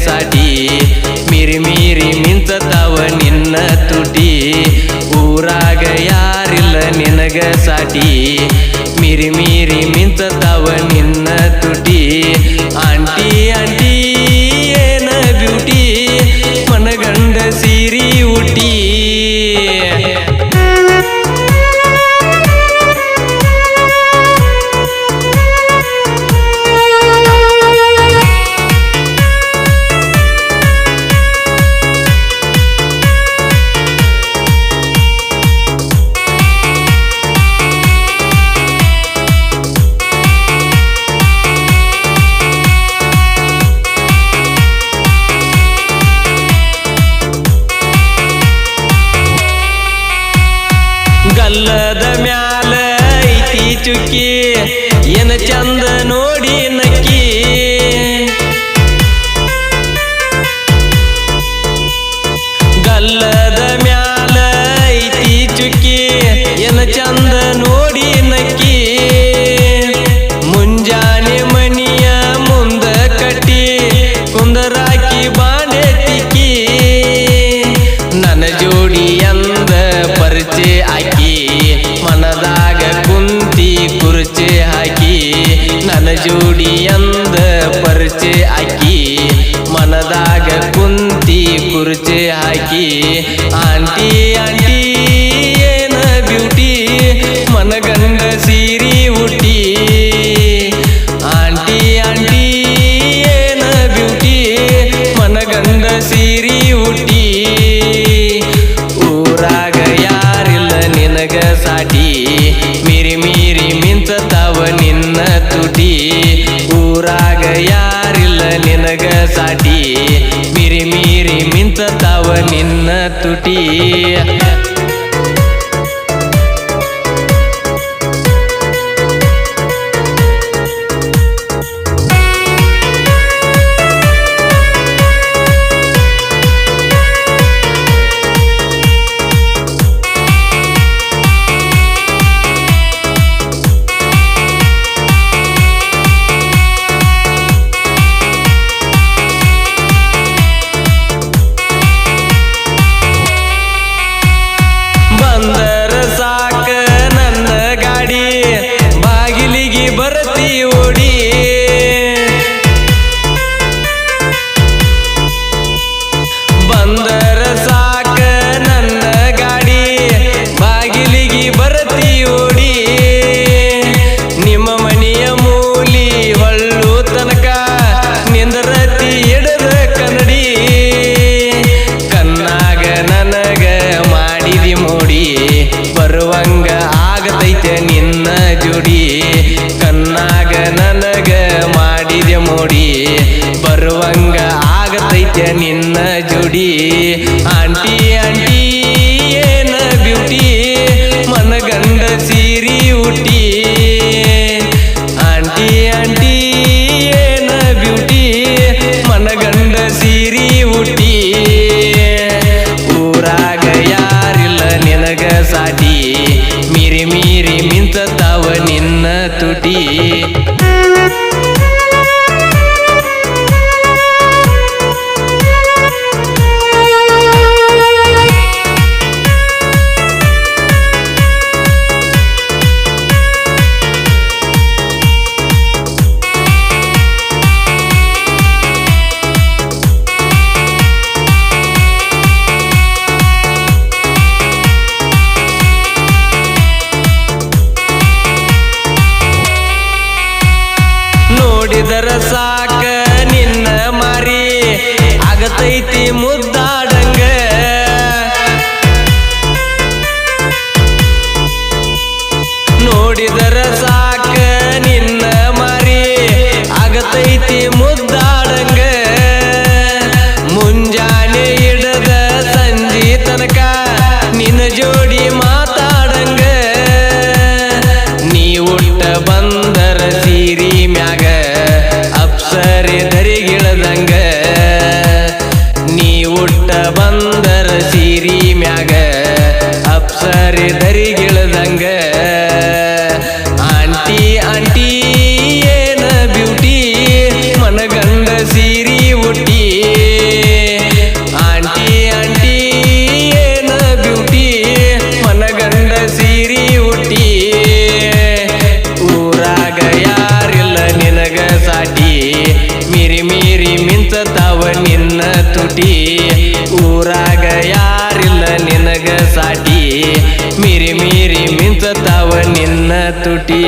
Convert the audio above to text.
ಸಾಟಿ ಮಿರಿ ಮಿರಿ ಮಿಂಚತಾವ ನಿನ್ನ ತುಟಿ ಊರಾಗ ಯಾರಿಲ್ಲ ನಿನಗ ಸಾಟಿ ಮಿರಿ ಮಿರಿ ಮಿಂಚತಾವ ನಿನ್ನ ತುಟಿ ಆಂಟಿ ಆಂಟಿ ಏನ ಬ್ಯೂಟಿ ಮನಗಂಡ ಸೀರಿ ಉಟಿ ಗಲ್ಲದ ಮ್ಯಾಲ ಐತಿ ಚುಕ್ಕಿ ಏನ ಚಂದ ನೋಡಿ ನಕ್ಕಿ ಗಲ್ಲದ ಮ್ಯಾಲ ಐತಿ ಚುಕ್ಕಿ ಏನ ಚಂದ ನೋಡಿ ನಕ್ಕಿ ಮುಂಜಾನೆ ಮನಿಯ ಮುಂದ ಕಟ್ಟಿ ಕುಂದರಾಕಿ ಬಾಂಡೆ ತಿಕ್ಕಿ ನನ್ನ ಜೋಡಿ ಅಂದ ಪರಿಚಯ ಆಕಿ ಮನದಾಗ ಕುಂತಿ ಕುರ್ಚಿ ಹಾಕಿ ನನ್ನ ಜೋಡಿ ಅಂದ ಪರಿಚಯ ಆಕಿ ಮನದಾಗ ಕುಂತಿ ಕುರ್ಚಿ ಹಾಕಿ ಆಂಟಿ ಆಂಟಿ ಏನ ಬ್ಯೂಟಿ ಮನಗಂಡ ಸೀರಿ ಉಟಿ ಆಂಟಿ ಆಂಟಿ ಏನ ಬ್ಯೂಟಿ ಮನಗಂಡ ಸೀರಿ ಉಟಿ ಊರಾಗ ಯಾರಿಲ್ಲ ನಿನಗ ಸಾಟಿ ಮಿರಿ ಮಿರಿ ಮಿಂಚತಾವ ನಿನ್ನ ತುಟಿ ಊರಾಗ ಯಾರಿಲ್ಲ ನಿನಗ ಸಾಟಿ ಮಿರಿ ಮಿರಿ ಮಿಂಚತಾವ ನಿನ್ನ ತುಟಿ ಬಂದರ ಸಾಕ ನನ್ನ ಗಾಡಿ ಬಾಗಿಲಿಗೆ ಬರ್ತಿ ಓಡಿ ಬಂದರ ಸಾಕ ನನ್ನ ಗಾಡಿ ಬಾಗಿಲಿಗೆ ಬರ್ತಿ ಓಡಿ ನಿಮ್ಮ ಮನೆಯ ಮೂಲಿ ಹೊಳ್ಳು ತನಕ ನಿಂದರತಿ ಎಡದ ಕನ್ನಡಿ ಕಣ್ಣಾಗ ನನಗ ಮಾಡಿದಿ ಮೋಡಿ ಬರುವಂಗ ಆಗತೈತೆ ನಿನ್ನ ಜೋಡಿ ಕಣ್ಣಾಗ ನನಗ ಮಾಡಿದೆ ಮೋಡಿ ಬರುವಂಗ ಆಗತೈತೆ ನಿನ್ನ ಜೋಡಿ ಆಂಟಿ ಆಂಟಿ ಏನ ಬ್ಯೂಟಿ ಮನಗಂಡ ಸೀರಿ ಉಟಿ ಆಂಟಿ ಆಂಟಿ ಏನ ಬ್ಯೂಟಿ ಮನಗಂಡ ಸೀರಿ ಉಟಿ ಊರಾಗ ಯಾರಿಲ್ಲ ನಿನಗ ಸಾಟಿ ಮಿರಿ ಮಿರಿ ಮಿಂಚತಾವ ನಿನ್ನ ತುಟಿ ನೋಡಿದರ ಸಾಕ ನಿನ್ನ ಮಾರಿ ಆಗತೈತಿ ಮುದ್ದಾಡಂಗ ನೋಡಿದರ ಸಾಕ ನಿನ್ನ ಮಾರಿ ಆಗತೈತಿ ಮುದ್ದಾಡಂಗ ಮುಂಜಾನೆ ಹಿಡದ ಸಂಜೆ ತನಕ ನಿನ್ನ ಜೋಡಿ ಮಾತಾಡಂಗ ನೀ ಉಟ್ಟ ಬಂದರ ಸೀರಿ ಮ್ಯಾಗ ಅಪ್ಸ ಮಿಂಚತಾವ ನಿನ್ನ ತುಟಿ ಊರಾಗ ಯಾರಿಲ್ಲ ನಿನಗ ಸಾಟಿ ಮೀರಿ ಮೀರಿ ಮಿಂಚತಾವ ನಿನ್ನ ತುಟಿ